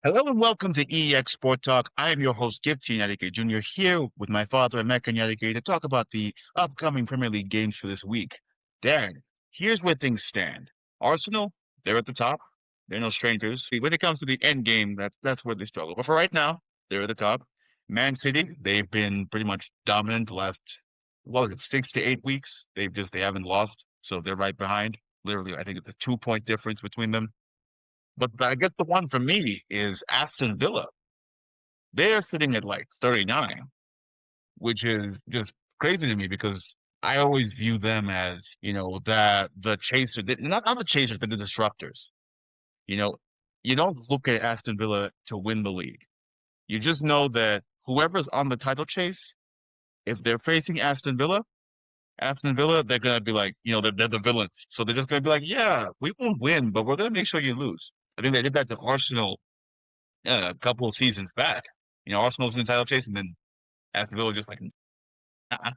Hello and welcome to EEXSport Talk. I am your host, C Enyadike Jr., here with my father, Emeka Enyadike, to talk about the upcoming Premier League games for this week. Darren, here's where things stand. Arsenal, they're at the top. They're no strangers. When it comes to the end game, that's where they struggle. But for right now, they're at the top. Man City, they've been pretty much dominant the last, what was it, 6 to 8 weeks? They haven't lost, so they're right behind. Literally, I think it's a 2 point difference between them. But I guess the one for me is Aston Villa. They're sitting at like 39, which is just crazy to me because I always view them as, that the chaser, not the chasers, but the disruptors. You know, you don't look at Aston Villa to win the league. You just know that whoever's on the title chase, if they're facing Aston Villa, they're gonna be like, they're the villains. So they're just gonna be like, yeah, we won't win, but we're gonna make sure you lose. I think they did that to Arsenal a couple of seasons back. Arsenal's in the title chase, and then Aston Villa just like, uh-uh.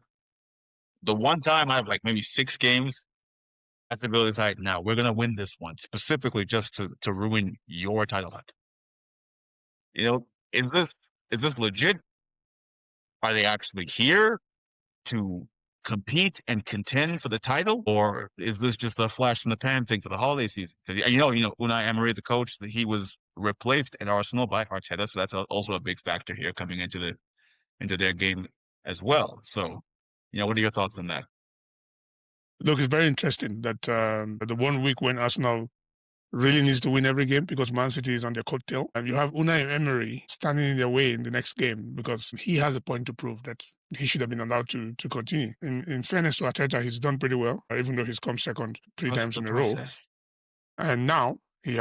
The one time I have like maybe 6 games, Aston Villa is like, now we're gonna win this one specifically just to ruin your title hunt. You know, is this legit? Are they actually here to compete and contend for the title, or is this just a flash in the pan thing for the holiday season? Because Unai Emery, the coach, he was replaced at Arsenal by Arteta, so that's also a big factor here coming into their game as well. So, what are your thoughts on that? Look, it's very interesting that the 1 week when Arsenal really needs to win every game because Man City is on their coattail, and you have Unai Emery standing in their way in the next game because he has a point to prove that he should have been allowed to continue. In fairness to Arteta, he's done pretty well, even though he's come second three What's times the in a row. process? And now he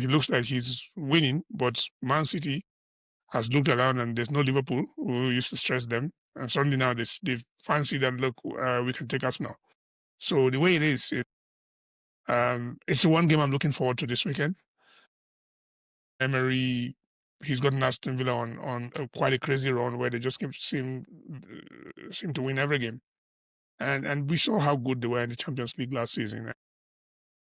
looks like he's winning, but Man City has looked around and there's no Liverpool who used to stress them. And suddenly now they fancy that, look, we can take Arsenal. So the way it is, it's the one game I'm looking forward to this weekend. Emery, he's gotten Aston Villa on quite a crazy run where they just seem to win every game, and we saw how good they were in the Champions League last season.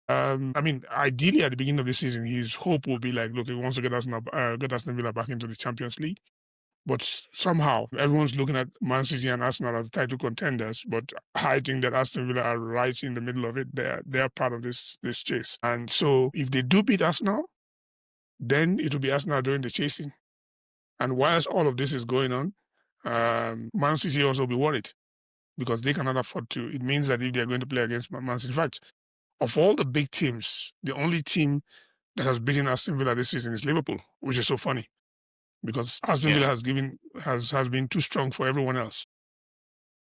I mean, ideally at the beginning of the season, his hope will be like, look, he wants to get Aston Villa back into the Champions League. But somehow everyone's looking at Man City and Arsenal as title contenders. But I think that Aston Villa are right in the middle of it. They're part of this chase. And so if they do beat Arsenal, then it will be Arsenal doing the chasing. And whilst all of this is going on, Man City also will be worried because they cannot afford to. It means that if they're going to play against Man City, in fact, of all the big teams, the only team that has beaten Aston Villa this season is Liverpool, which is so funny because Aston Villa has been too strong for everyone else.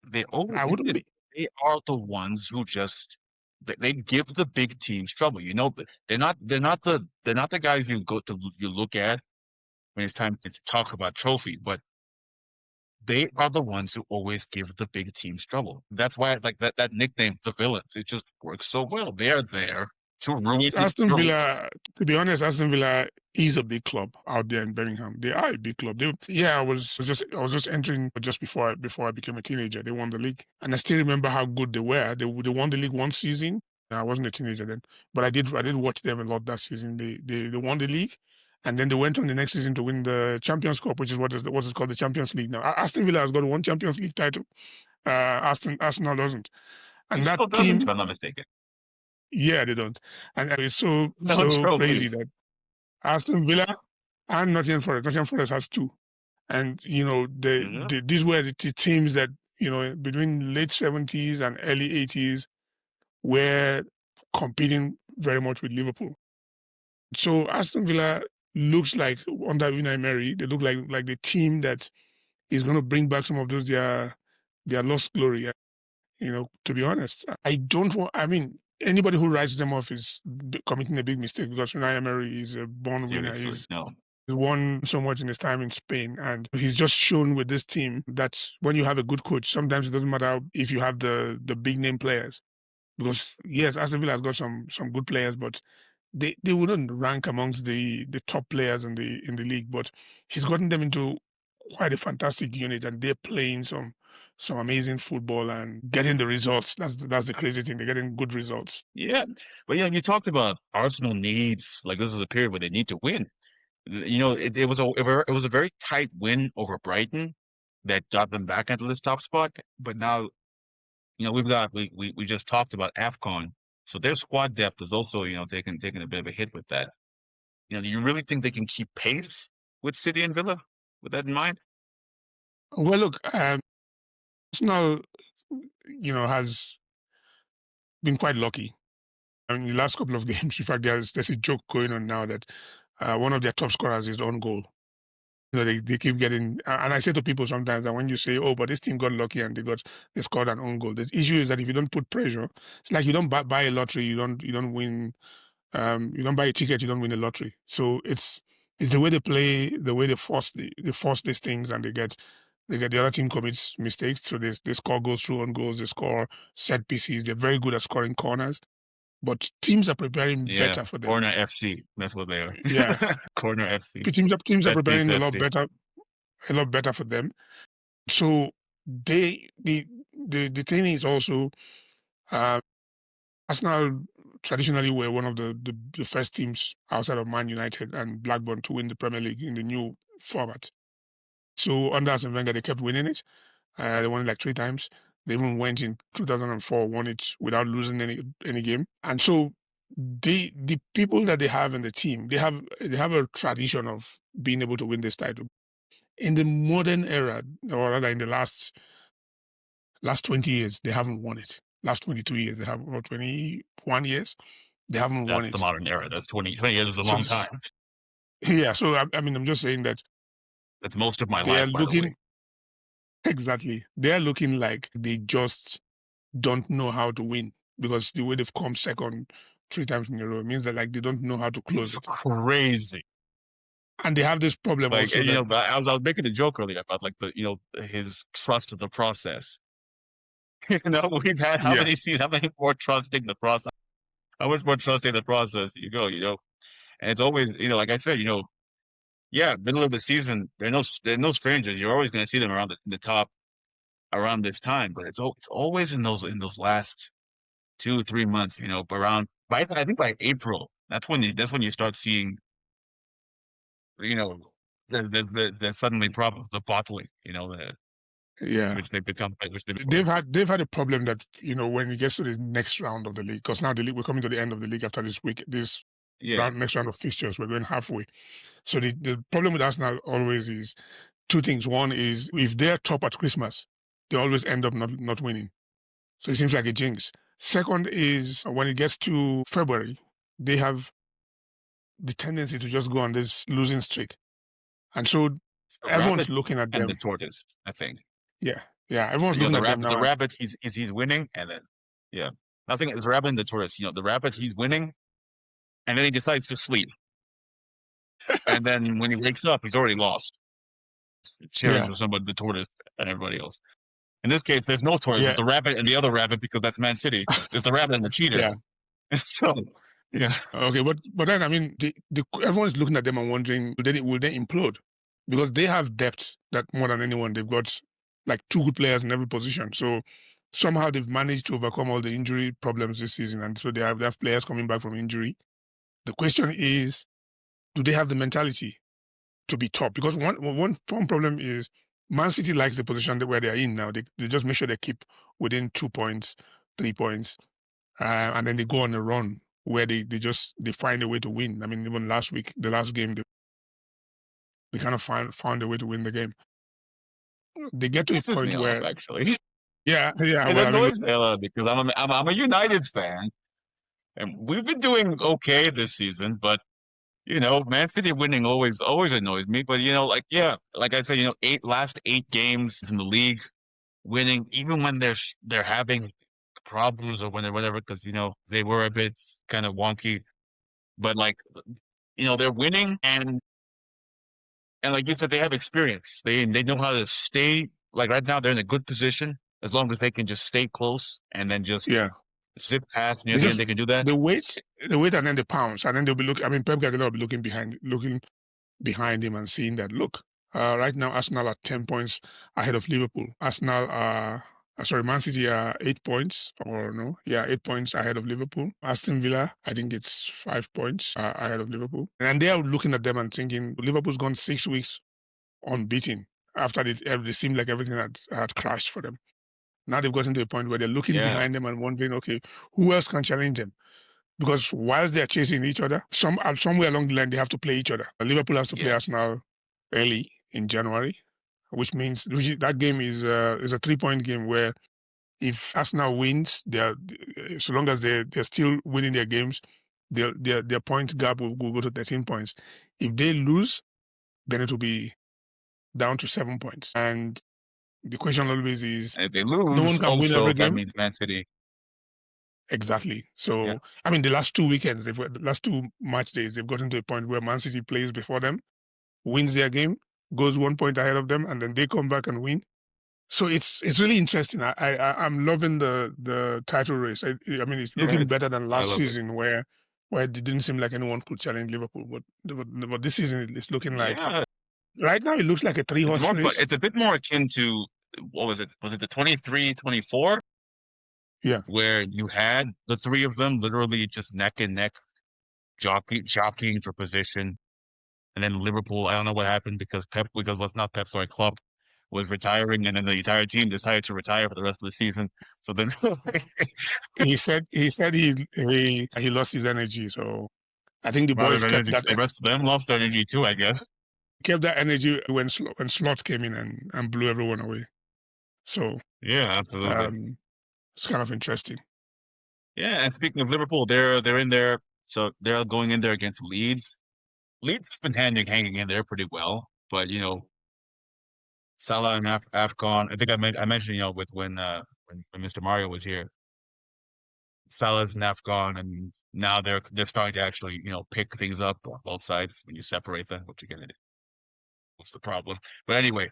They always I wouldn't be. they are the ones who just they give the big teams trouble. They're not the guys you look at when it's time to talk about trophy, but they are the ones who always give the big teams trouble. That's why I like that nickname, the villains. It just works so well. They are there to ruin Aston your league. Villa, to be honest, Aston Villa is a big club out there in Birmingham. They are a big club. I was just entering just before I became a teenager. They won the league, and I still remember how good they were. They won the league one season. I wasn't a teenager then, but I did watch them a lot that season. They won the league, and then they went on the next season to win the Champions Cup, which is what is called the Champions League now. Aston Villa has got one Champions League title. Arsenal doesn't, It and that still doesn't, team, if I'm not mistaken. yeah, they don't. And it's so No crazy trophies. that Aston Villa and Nottingham Forest. Nottingham Forest has two, and Yeah. these were the teams that between late 70s and early 80s were competing very much with Liverpool. So Aston Villa looks like under Unai Emery, they look like the team that is going to bring back some of those their lost glory. To be honest, I don't want. I mean, anybody who writes them off is committing a big mistake because Unai Emery is a born winner. Seriously, no. He won so much in his time in Spain, and he's just shown with this team that when you have a good coach, sometimes it doesn't matter if you have the big name players. Because yes, Aston Villa has got some good players, but they wouldn't rank amongst the top players in the league. But he's gotten them into quite a fantastic unit, and they're playing some amazing football and getting the results. That's the crazy thing. They're getting good results. Yeah. But you talked about Arsenal needs, like this is a period where they need to win. It was a very tight win over Brighton that got them back into this top spot. But now, we just talked about AFCON, so their squad depth is also, taking a bit of a hit with that. Do you really think they can keep pace with City and Villa with that in mind? Well, look, Arsenal, has been quite lucky. I mean, the last couple of games, in fact, there's a joke going on now that one of their top scorers is on goal. They keep getting, and I say to people sometimes that when you say, "Oh, but this team got lucky and they scored an own goal," the issue is that if you don't put pressure, it's like you don't buy a lottery, you don't win, you don't buy a ticket, you don't win a lottery. So it's the way they play, the way they force these things, and they get the other team commits mistakes, so they score goals through on goals, they score set pieces. They're very good at scoring corners, but teams are preparing Yeah, better for them. Corner FC. That's what they are. Yeah, Corner FC. teams are Set piece preparing FC. a lot better for them. So they the thing is also, uh, Arsenal traditionally were one of the first teams outside of Man United and Blackburn to win the Premier League in the new format. So under Arsene Wenger, they kept winning it. They won it like 3 times. They even went in 2004, won it without losing any game. And so the people that they have in the team, they have a tradition of being able to win this title. In the modern era, or rather in the last 20 years, they haven't won it. Last 22 years, they have, or 21 years, they haven't won That's the it. modern era. That's 20 years is a So long time. yeah, so I mean, I'm just saying that That's most of my they are life, by the way. looking, exactly, they are looking like they just don't know how to win, because the way they've come second 3 times in a row means that like they don't know how to close It's it. crazy. And they have this problem Like, also that, but I was making a joke earlier about like his trust of the process. We've had how yeah, many seasons, how many more trusting the process? How much more trusting the process do you go? And it's always, like I said, yeah, middle of the season, they're no strangers. You're always going to see them around the top around this time, but it's always in those last 2 3 months, around I think by April, that's when you start seeing, you know, the suddenly problems, the bottling, yeah. which they become. They've had a problem that, when it gets to the next round of the league, because now the league, we're coming to the end of the league after this week, this Yeah, next round of fixtures, we're going halfway. So the problem with Arsenal always is two things. One is if they're top at Christmas, they always end up not winning. So it seems like a jinx. Second is when it gets to February, they have the tendency to just go on this losing streak. And so it's the everyone's rabbit looking at and the them. tortoise, I think. Yeah. Yeah. Everyone's looking The at them rabbit, now. the And rabbit, he's winning, and then yeah, I was thinking it's the rabbit and the tortoise. The rabbit, he's winning, and then he decides to sleep, and then when he wakes up, he's already lost, cheering yeah. for somebody, the tortoise, and everybody else. In this case, there's no tortoise. Yeah. It's the rabbit and the other rabbit because that's Man City. It's the rabbit and the cheater. Yeah. So, yeah, Okay. But then, I mean, everyone's looking at them and wondering, will they implode? Because they have depth that more than anyone. They've got like two good players in every position. So somehow they've managed to overcome all the injury problems this season. And so they have players coming back from injury. The question is, do they have the mentality to be top? Because one problem is Man City likes the position where they're in now. They just make sure they keep within 2 points, 3 points, and then they go on a run where they find a way to win. I mean, even last week, the last game, they kind of found a way to win the game. They get to a pisses me point off where, actually. yeah, yeah. It Well, I mean, look, annoys me a lot because I'm a United fan, and we've been doing okay this season, but Man City winning always annoys me. But like yeah, like I said, last 8 games in the league, winning, even when they're having problems or when they're whatever, because they were a bit kind of wonky. But like they're winning, and like you said, they have experience. They know how to stay. Like right now, they're in a good position as long as they can just stay close and then just yeah, zip past near they the end. just They can do that. the weight, and then the pounds, and then they'll be looking. I mean, Pep Guardiola will be looking behind him and seeing that, look, right now Arsenal are 10 points ahead of Liverpool. Arsenal are Sorry, Man City are 8 points, or no, yeah, 8 points ahead of Liverpool. Aston Villa, I think it's 5 points ahead of Liverpool. And they are looking at them and thinking, Liverpool's gone 6 weeks unbeaten after they seemed like everything had crashed for them. Now they've gotten to a point where they're looking Yeah. behind them and wondering, okay, who else can challenge them? Because whilst they're chasing each other, somewhere along the line they have to play each other. Liverpool has to play Yes. Arsenal early in January, that game is a 3-point game where if Arsenal wins, so long as they're still winning their games, their point gap will go to 13 points. If they lose, then it will be down to 7 points. And the question always is, And if they no one lose, can win every also that game. means Man City. Exactly. Yeah. So, I mean, the last 2 weekends, the last 2 match days, they've gotten to a point where Man City plays before them, wins their game, goes 1 point ahead of them, and then they come back and win. So it's really interesting. I'm loving the title race. I mean, it's Yeah. looking better than I last love it. season where it didn't seem like anyone could challenge Liverpool. But this season it's looking like, Yeah. right now it looks like a three It's horse more fun. race. It's a bit more akin to, what was it? Was it the 23-24, Yeah, where you had the three of them literally just neck and neck jockeying for position. And then Liverpool, I don't know what happened because was not Pep, sorry, Klopp was retiring, and then the entire team decided to retire for the rest of the season. So then, he said he lost his energy. So I think the rather boys than energy, the rest of them lost their energy too, I guess. kept that energy when Slot came in and blew everyone away. So Yeah, absolutely. it's kind of interesting. Yeah, and speaking of Liverpool, they're in there, so they're going in there against Leeds. Leeds has been hanging in there pretty well, but Salah and AFCON. I think I mentioned with when Mr. Mario was here, Salah's and AFCON, and now they're starting to actually pick things up on both sides when you separate them, which again what's the problem? But anyway,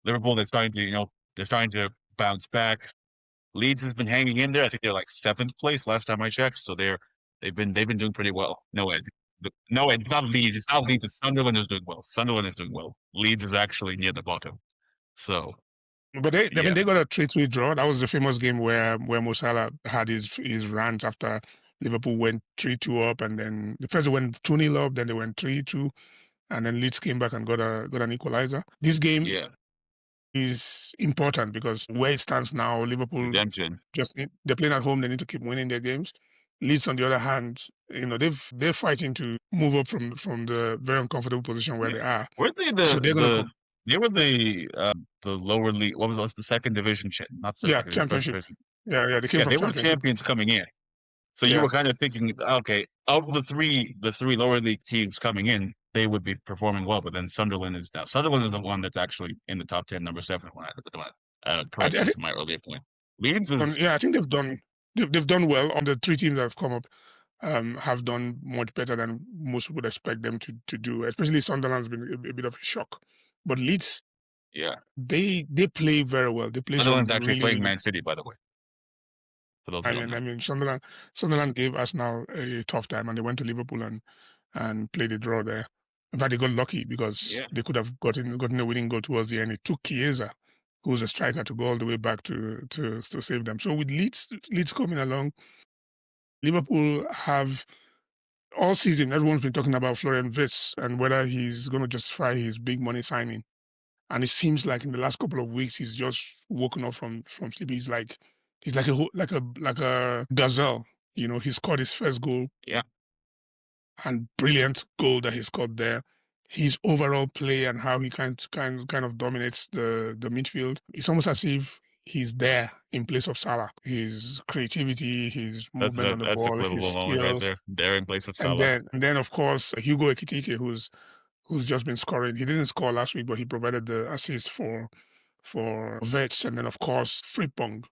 Liverpool they're starting to bounce back. Leeds has been hanging in there. I think they're like seventh place last time I checked, so they've been doing pretty well. No, Ed. No, Ed, it's not Leeds. It's not Leeds. It's Sunderland is doing well. Sunderland is doing well. Leeds is actually near the bottom. So But I mean, yeah, they got a 3-3 draw. That was the famous game where Mo Salah had his rant after Liverpool went 3-2 up, and then the first they went 2-0 up, then they went 3-2, and then Leeds came back and got an equalizer. This game yeah, is important because where it stands now, Liverpool redemption. they're playing at home. They need to keep winning their games. Leeds, on the other hand, they're fighting to move up from the very uncomfortable position where Yeah, they are. weren't they So they're gonna they were the lower league? What's the second division? Not the yeah, second division, first championship. division. Yeah, they came Yeah, from they were the championship. champions coming in. So you Yeah. were kind of thinking, okay, of the three lower league teams coming in, they would be performing well. But then Sunderland is the one that's actually in the top 10, number 7. When I think correction to my earlier point. Leeds is yeah, I think they've done well. On the three teams that have come up, have done much better than most would expect them to do. Especially Sunderland's been a bit of a shock, but Leeds, yeah. they play very well. They play some Sunderland's actually really playing really. Man City, by the way, for those who don't I know. mean Sunderland gave Arsenal a tough time, and they went to Liverpool and played a draw there. In fact, they got lucky because Yeah, they could have gotten a winning goal towards the end. It took Chiesa, who was a striker, to go all the way back to save them. So with Leeds coming along, Liverpool have all season. Everyone's been talking about Florian Wirtz and whether he's going to justify his big money signing. And it seems like in the last couple of weeks he's just woken up from sleep. He's like a gazelle. He scored his first goal, yeah. and brilliant goal that he scored there. His overall play and how he kind of dominates the midfield. It's almost as if he's there in place of Salah. His creativity, his movement on the That's a ball, his clippable moment right skills, there. They're in place of and Salah. then of course Hugo Ekitike, who's just been scoring. He didn't score last week, but he provided the assist for Vets, and then of course Frimpong.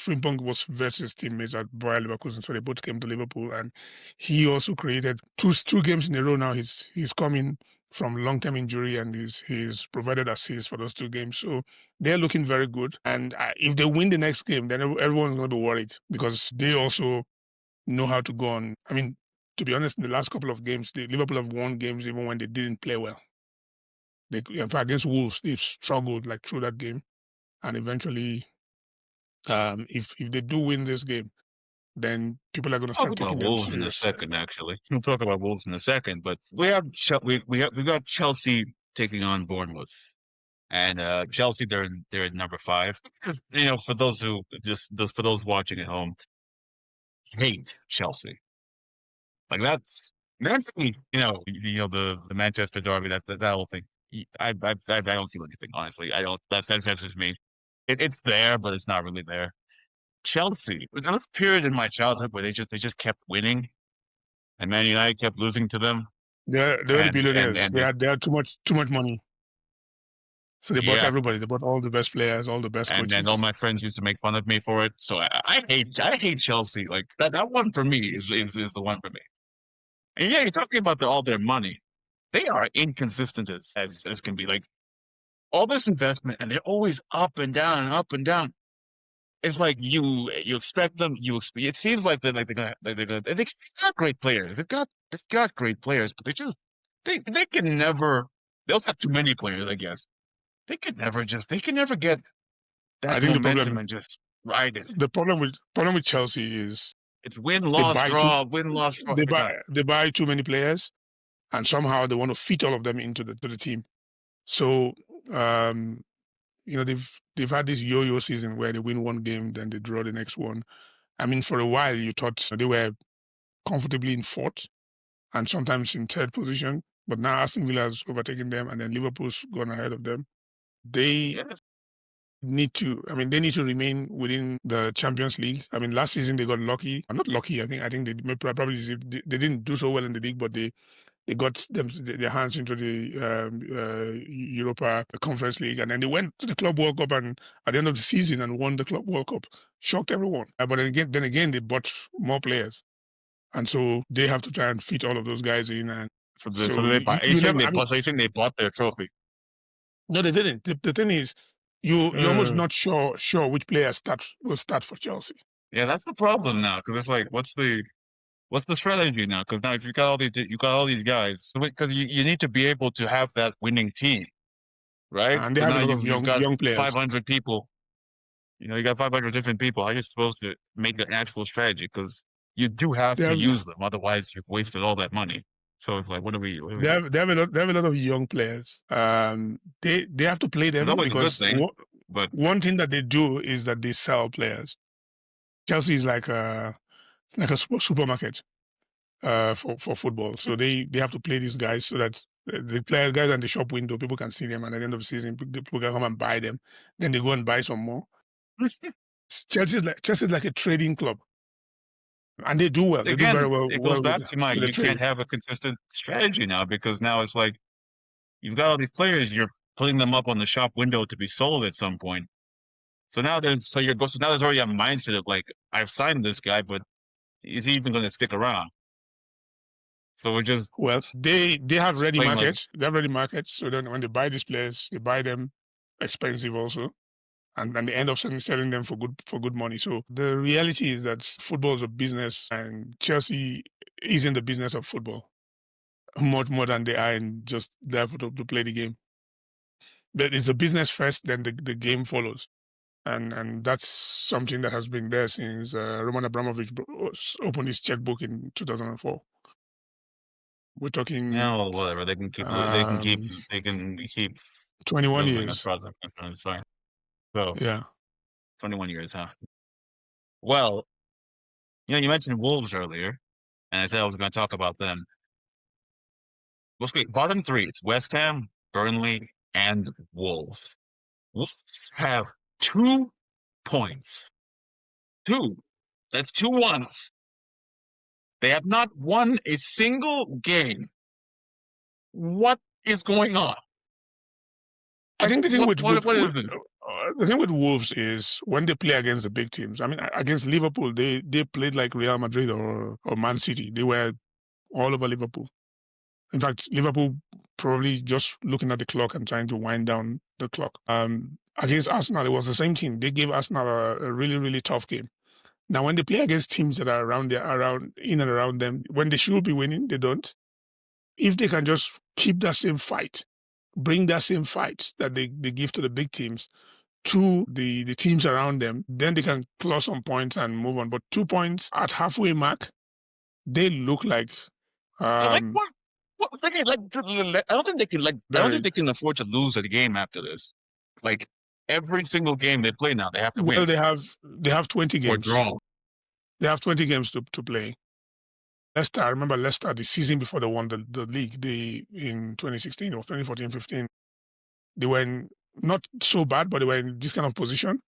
Frimpong was Vets' teammates at Bayer Leverkusen, so they both came to Liverpool, and he also created two games in a row now. He's coming from long-term injury, and he's provided assists for those 2 games. So they're looking very good. And if they win the next game, then everyone's going to be worried because they also know how to go on. I mean, to be honest, in the last couple of games, Liverpool have won games even when they didn't play well. In fact, against Wolves, they've struggled like through that game, and eventually If they do win this game, then people are going to Talk start about taking them Wolves in a serious. second. Actually, we'll talk about Wolves in a second. But we got Chelsea taking on Bournemouth, and Chelsea they're in number 5 because for those who for those watching at home hate Chelsea. Like that's the Manchester Derby that whole thing. I don't feel anything honestly. I don't. That's just me. It's there, but it's not really there. Chelsea was another period in my childhood where they just kept winning, and Man United kept losing to them, They're the and and billionaires. and They had too much money, so they bought yeah, everybody. They bought all the best players, all the best and all coaches. my friends used to make fun of me for it. So I hate Chelsea. Like that one for me is the one for me. And yeah, you're talking about all their money. They are inconsistent as can be. Like all this investment, and they're always up and down and up and down. It's like you expect them. It seems like they're gonna they got great players. They've got great players, but they can never. They'll have too many players, I guess. They can never get I that think momentum and just ride it. the problem with Chelsea is It's win they loss buy too draw win loss draw every time. they buy too many players, and somehow they want to fit all of them into the team. So um, they've had this yo-yo season where they win one game, then they draw the next one. I mean, for a while you thought they were comfortably in fourth and sometimes in third position, but now Aston Villa has overtaken them, and then Liverpool's gone ahead of them. They Yes. they need to remain within the Champions League. I mean, last season they got lucky. Not lucky. I think they didn't do so well in the league, but they got their hands into the Europa Conference League, and then they went to the Club World Cup and at the end of the season and won the Club World Cup. Shocked everyone. But then again, they bought more players, and so they have to try and fit all of those guys in. And So so they buy. Are you you saying never. they I mean, bought? So you think they bought their trophy? no, they didn't. The thing is, you're almost Uh, not sure which player will start for Chelsea. yeah, that's the problem now because it's like, what's the strategy now? Because now if you got all these guys, so because you need to be able to have that winning team, right? And they So have now a lot of you've got young players. 500 people. You got 500 different people. How are you supposed to make an actual strategy? Because you do have They to have use them, otherwise you've wasted all that money. So it's like, what do we do? they have a lot of young players. They have to play It's them always a good because thing, but one thing that they do is that they sell players. Chelsea is like a supermarket for football. So they have to play these guys so that the player guys in the shop window, people can see them, and at the end of the season, people can come and buy them. Then they go and buy some more. Chelsea is like a trading club, and they do well. They do very again, well it goes back to with the you can't trade. have a consistent strategy now because now it's like you've got all these players, you're putting them up on the shop window to be sold at some point. So now now there's already a mindset of like, I've signed this guy, but is he even going to stick around? So we're just Well, they have ready playing like, markets. They have ready markets. So then when they buy these players, they buy them expensive also, and then they end up selling them for good money. So the reality is that football is a business, and Chelsea is in the business of football much more than they are in just there to play the game. But it's a business first, then the game follows. And that's something that has been there since Roman Abramovich opened his checkbook in 2004. We're talking well, whatever. um, they can keep 21 building as years. far as I'm concerned. It's fine. So Yeah. 21 years, huh? Well, you mentioned Wolves earlier, and I said I was going to talk about them. Let's go bottom three. It's West Ham, Burnley, and Wolves. Wolves have 2 points. Two. That's 2-1s. They have not won a single game. What is going on? I think the thing What is this? the thing with Wolves is when they play against the big teams. I mean, against Liverpool, they played like Real Madrid or Man City. They were all over Liverpool. In fact, Liverpool probably just looking at the clock and trying to wind down the clock. Against Arsenal, it was the same thing. They gave Arsenal a really, really tough game. Now, when they play against teams that are in and around them, when they should be winning, they don't. If they can just keep that same fight, bring that same fight that they give to the big teams, to the teams around them, then they can claw some points and move on. But 2 points at halfway mark, they look like Like um, what? What? I don't think they can I don't think buried. they can afford to lose a game after this. Like every single game they play now, they have to Well, win they have 20 or games. draw. They have 20 games to play. Leicester, I remember Leicester the season before they won the league, in 2016 or 2014-15, they were not so bad, but they were in this kind of position.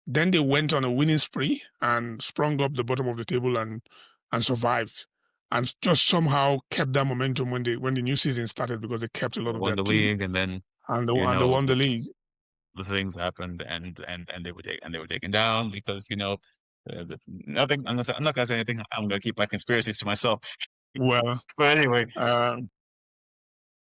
Then they went on a winning spree and sprung up the bottom of the table and survived, and just somehow kept that momentum when the new season started, because they kept a They lot of won their the team, league, and then and you they know won the league. the things happened, and they were taken down because nothing. I'm not gonna say anything. I'm gonna keep my conspiracies to myself. Well, But anyway, uh,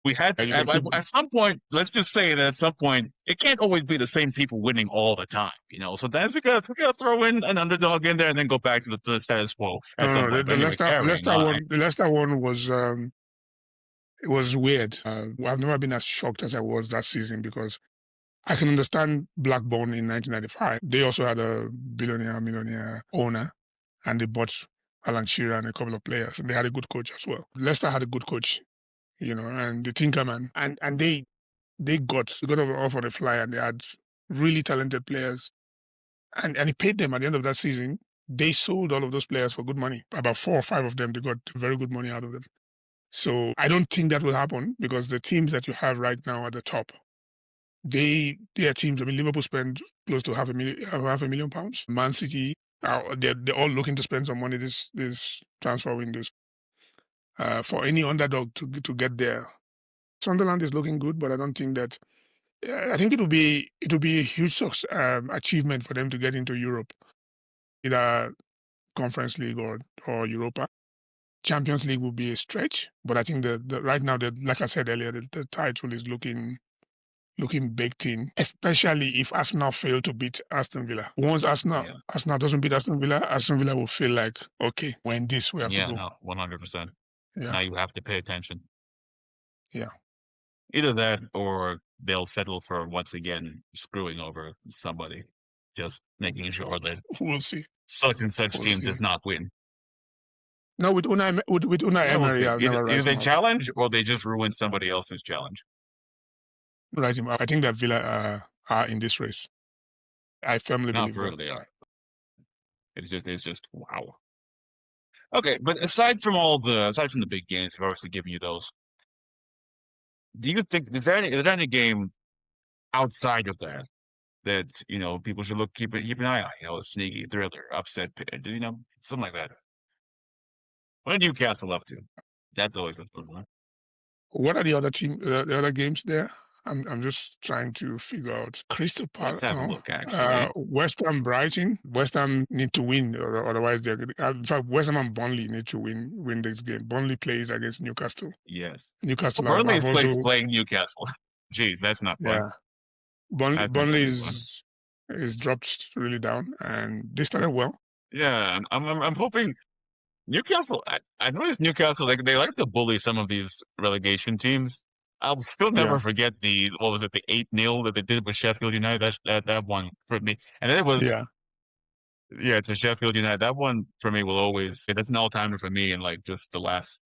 we had to you can keep. at some point. Let's just say that at some point it can't always be the same people winning all the time. Sometimes we gotta throw in an underdog in there and then go back to the status quo at some No, point. But the anyway, carrying on. Leicester one was it was weird. I've never been as shocked as I was that season, because I can understand Blackburn in 1995. They also had a millionaire owner, and they bought Alan Shearer and a couple of players, and they had a good coach as well. Leicester had a good coach, and the Tinkerman, and they got off on a fly, and they had really talented players, and he paid them at the end of that season. They sold all of those players for good money. About 4 or 5 of them, they got very good money out of them. So I don't think that will happen, because the teams that you have right now at the top, they are teams. I mean, Liverpool spent close to £500,000. Man City, they're all looking to spend some money this transfer windows. For any underdog to get there, Sunderland is looking good, but I don't think that. I think it will be a huge achievement for them to get into Europe, either Conference League or Europa. Champions League will be a stretch, but I think the right now, like I said earlier, the title is looking baked in, especially if Arsenal fail to beat Aston Villa. Once Yeah, Arsenal doesn't beat Aston Villa will feel like, okay, we're in this, we have to yeah, go. no, 100%. Yeah, Now you have to pay attention. yeah. Either that, or they'll settle for once again screwing over somebody, just making sure that We'll see. such and such We'll team see. does not win. No, with Unai Yeah, we'll Emery, see. I'll Either, never either write they him out. challenge or they just ruin somebody else's challenge. I think that Villa are in this race. I firmly No, believe for that. real, they are. It's just wow. Okay, but aside from the big games, we've obviously given you those. Do you think is there any game outside of that people should keep an eye on? A sneaky thriller, upset, something like that. What are Newcastle up to? That's always a fun one. What are the other games there? I'm just trying to figure out. Crystal Let's Palace, have a no. look, actually. West Ham, Brighton. West Ham need to win, or otherwise they're good. In fact, West Ham and Burnley need to win this game. Burnley plays against Newcastle. Yes. Oh, Newcastle Burnley have is also, playing Newcastle. Jeez, that's not fun. yeah. Burnley, That's not Burnley gonna be fun. is dropped really down, and they started well. Yeah, I'm hoping Newcastle. I noticed Newcastle they like to bully some of these relegation teams. I'll still Yeah, never forget the what was it, the 8-0 that they did with Sheffield United. That one for me, and then it was yeah, yeah, it's a Sheffield United. That one for me will always that's an all timer for me in like just the last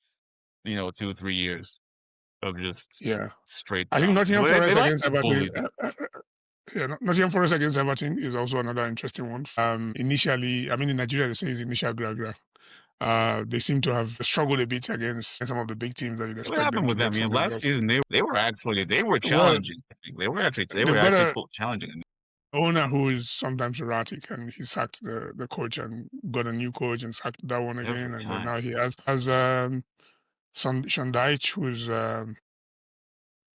2 3 years of just yeah. straight I think dominance. Nottingham Well, they Forest like against to Everton. bully the Yeah, Nottingham Forest against Everton is also another interesting one. Initially, I mean, in Nigeria, they say it's initial gra. They seem to have struggled a bit against some of the big teams that you'd what expect them happened to with them. get some Last results. season they were Well, challenging. I think they were they've got actually a challenging. owner who is sometimes erratic, and he sacked the coach and got a new coach and sacked that one Every again, and then time. now he has Sean Dyche, who's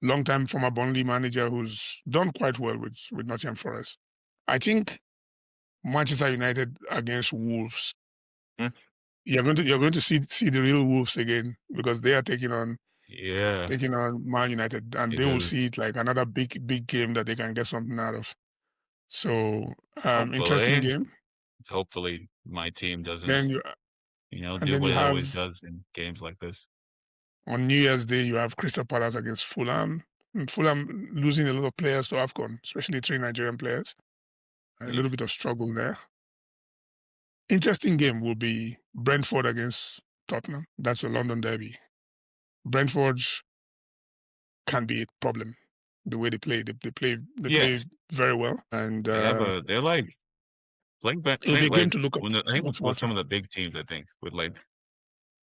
long-time former Burnley manager who's done quite well with Nottingham Forest. I think Manchester United against Wolves, Mm, you're going to see the real Wolves again, because they are yeah, taking on Man United, and they will because see it like another big game that they can get something out of. So interesting hopefully, game. hopefully my team Then doesn't, you do then what you it always have does in games like this. on New Year's Day you have Crystal Palace against Fulham. Fulham losing a lot of players to AFCON, especially 3 Nigerian players. A little bit of struggle there. Interesting game will be Brentford against Tottenham. That's a London derby. Brentford can be a problem. The way they play, they play Yes, very well, and they're like it'll be a game like to look when I think look with forward to. some of the big teams, I think with like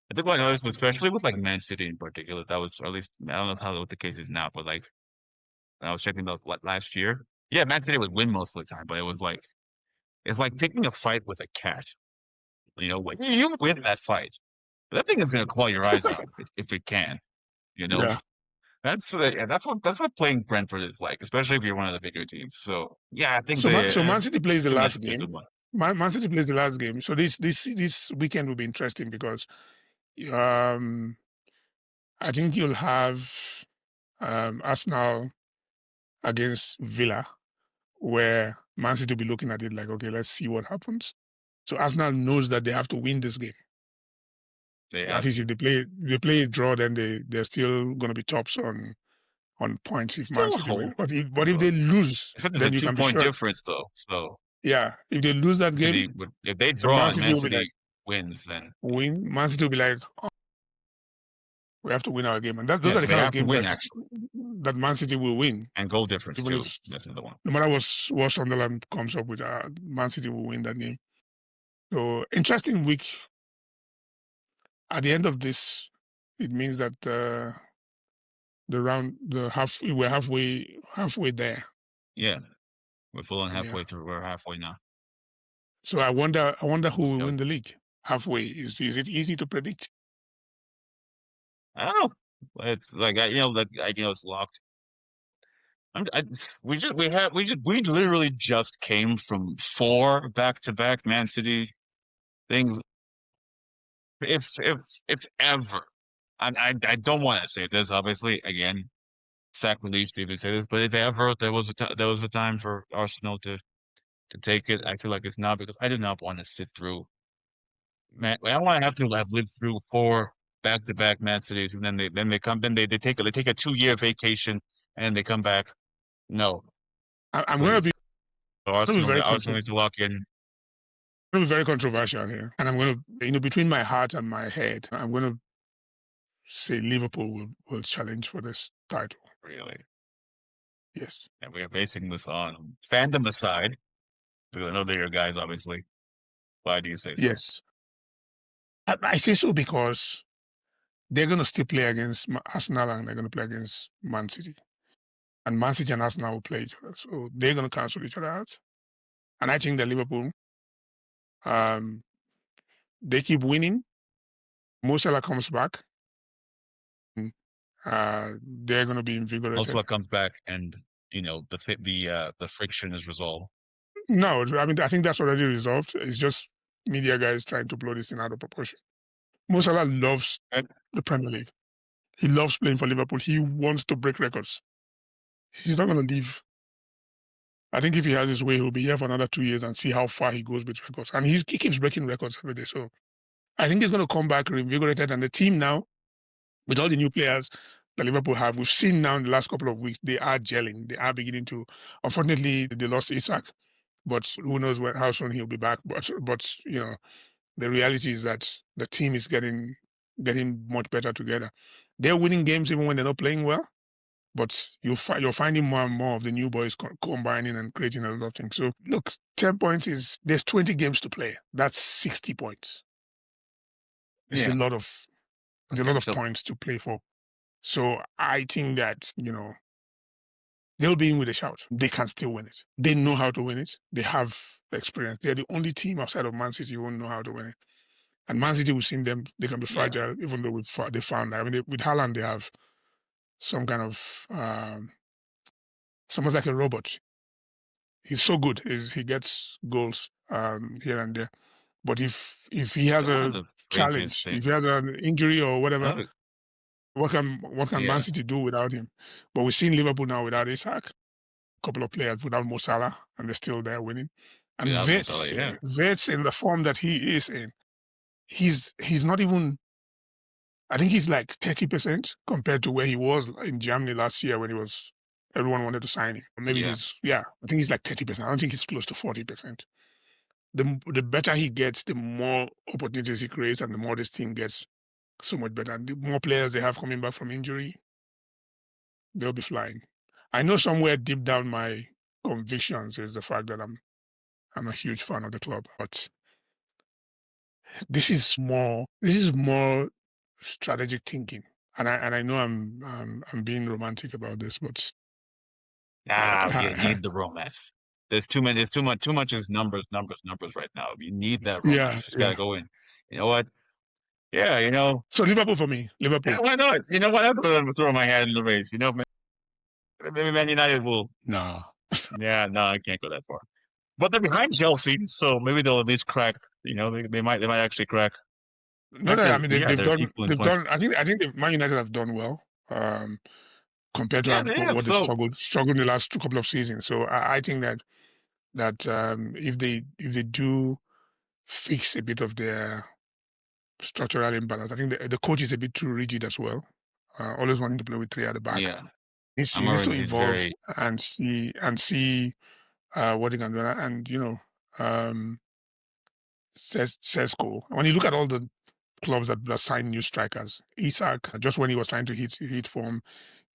I think what I noticed, especially with like Man City in particular, that was or at least I don't know how what the case is now, but like when I was checking those last year, yeah, Man City would win most of the time, but it was like it's like picking a fight with a cat. You know, like you win that fight, but that thing is gonna claw your eyes out if it can. You know, Yeah. yeah, that's what playing Brentford is like, especially if you're one of the bigger teams. So yeah, I think So Man City plays the two last matches is a game. good one. Man City plays the last game. So this weekend will be interesting because um, I think you'll have Arsenal against Villa, where Man City will be looking at it like, okay, let's see what happens. So Arsenal knows that they have to win this game. They At have least to. if they play a draw, then they're still going to be tops on points if Man Still City win. hope, But if they lose, except there's a then you can be 2 point sure. difference though. So Yeah, if they lose that game, City would if they then draw Man and City Man will be like City wins, then win. Man City will be like, oh, we have to win our game, and those are yes, the they kind of have to games win actually, that Man City will win, and goal difference even too. if That's another one. no matter what Sunderland comes up with, Man City will win that game. So interesting week. At the end of this, it means that we're halfway there. Yeah, we're full on Yeah. halfway through. We're halfway now. So I wonder who will So win the league halfway. Is it easy to predict? I don't know. It's like it's locked. We literally just came from 4 back-to-back Man City things. If ever, I don't want to say this. Obviously, again, sacrilege to even say this, but if ever there was a time for Arsenal to take it, I feel like it's not because I do not want to sit through. Man, I don't want to have to have lived through 4 back-to-back Man Cities, and then they take a 2 year vacation and they come back. No, I'm going to be please. So very Arsenal needs to lock in. controversial here, and I'm going to between my heart and my head, I'm going to say Liverpool will challenge for this title. Really. Yes. And we are basing this on fandom aside, because I know they're your guys, obviously. Why do you say so? Yes. I say so because they're going to still play against Arsenal and they're going to play against Man City. And Man City and Arsenal will play each other. So they're going to cancel each other out. And I think that Liverpool, um, they keep winning. Mo Salah comes back. They're going to be invigorated. Ursula comes back, and the friction is resolved. No, I mean, I think that's already resolved. It's just media guys trying to blow this thing out of proportion. Mo Salah loves And the Premier League. He loves playing for Liverpool. He wants to break records. He's not going to leave. I think if he has his way, he'll be here for another 2 years and see how far he goes with records. And he keeps breaking records every day. So I think he's going to come back reinvigorated. And the team now, with all the new players that Liverpool have, we've seen now in the last couple of weeks, they are gelling. They are beginning to. Unfortunately, they lost Isak, but who knows how soon he'll be back. But the reality is that the team is getting much better together. They're winning games even when they're not playing well. But you're finding more and more of the new boys combining and creating a lot of things. So look, 10 points there's 20 games to play. That's 60 points. It's yeah, there's a lot of so points to play for. So I think that, they'll be in with a shout. They can still win it. They know how to win it. They have experience. They're the only team outside of Man City who won't know how to win it. And Man City, we've seen them, they can be yeah, fragile, even though they found, with Haaland, they have some kind of, almost like a robot. He's so good. He gets goals here and there. But if he has one of a the craziest challenge, things. if he has an injury or whatever, Another, what can Man yeah, City do without him? But we've seen Liverpool now without Isak, a couple of players without Mo Salah, and they're still there winning. And without Mo Salah, yeah, Wirtz in the form that he is in, he's not even I think he's like 30% compared to where he was in Germany last year when everyone wanted to sign him. Maybe Yeah. I think he's like 30%. I don't think he's close to 40%. The better he gets, the more opportunities he creates, and the more this team gets so much better. And the more players they have coming back from injury, they'll be flying. I know somewhere deep down my convictions is the fact that I'm a huge fan of the club, but this is more strategic thinking. And I know I'm being romantic about this, but You need the romance. There's too much is numbers right now. You need that romance. yeah, You just yeah. gotta go in. You know what? Yeah, you know, So Liverpool for me, yeah, Liverpool. why not? You know what? I'm gonna throw my hat in the race. You know, maybe Man United will. No, Yeah, no, I can't go that far. But they're behind Chelsea, so maybe they'll at least crack. You know, they might actually crack. no, Crack no. I their mean, yeah, they've they're done, equal in they've points. done. I think Man United have done well compared to Yeah, they have. what they've So struggled in the last couple of seasons. So I think that if they do fix a bit of their structural imbalance, I think the coach is a bit too rigid as well. Always wanting to play with three at the back. yeah, He needs to Amarim is evolve very and see what he can do. And um, Sesko. When you look at all the clubs that signed new strikers, Isak, just when he was trying to hit form,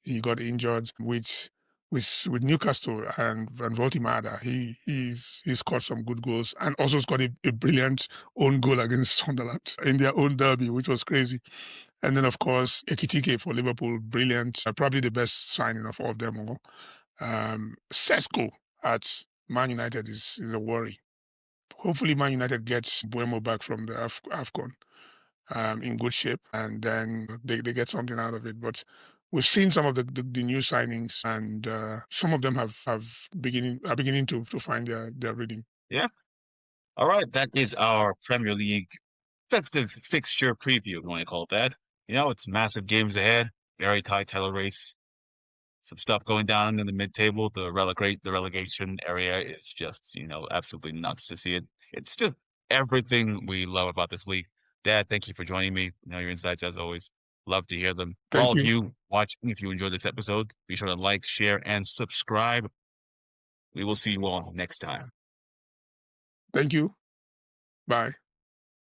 he got injured. With Newcastle and Voltimada, he scored some good goals and also scored a brilliant own goal against Sunderland in their own derby, which was crazy. And then of course Ekitike for Liverpool, brilliant, probably the best signing of all of them all. Sesko at Man United is a worry. Hopefully, Man United gets Buemo back from the AFCON in good shape, and then they get something out of it. But we've seen some of the new signings, and some of them are beginning to find their rhythm. yeah. All right, that is our Premier League festive fixture preview, if you want to call it that. You know, it's massive games ahead, very tight title race. Some stuff going down in the mid-table. The relegation area is just, absolutely nuts to see it. It's just everything we love about this league. Dad, thank you for joining me. Your insights, as always, love to hear them. For Thank all of you. you watching, if you enjoyed this episode, be sure to like, share, and subscribe. We will see you all next time. Thank you. Bye.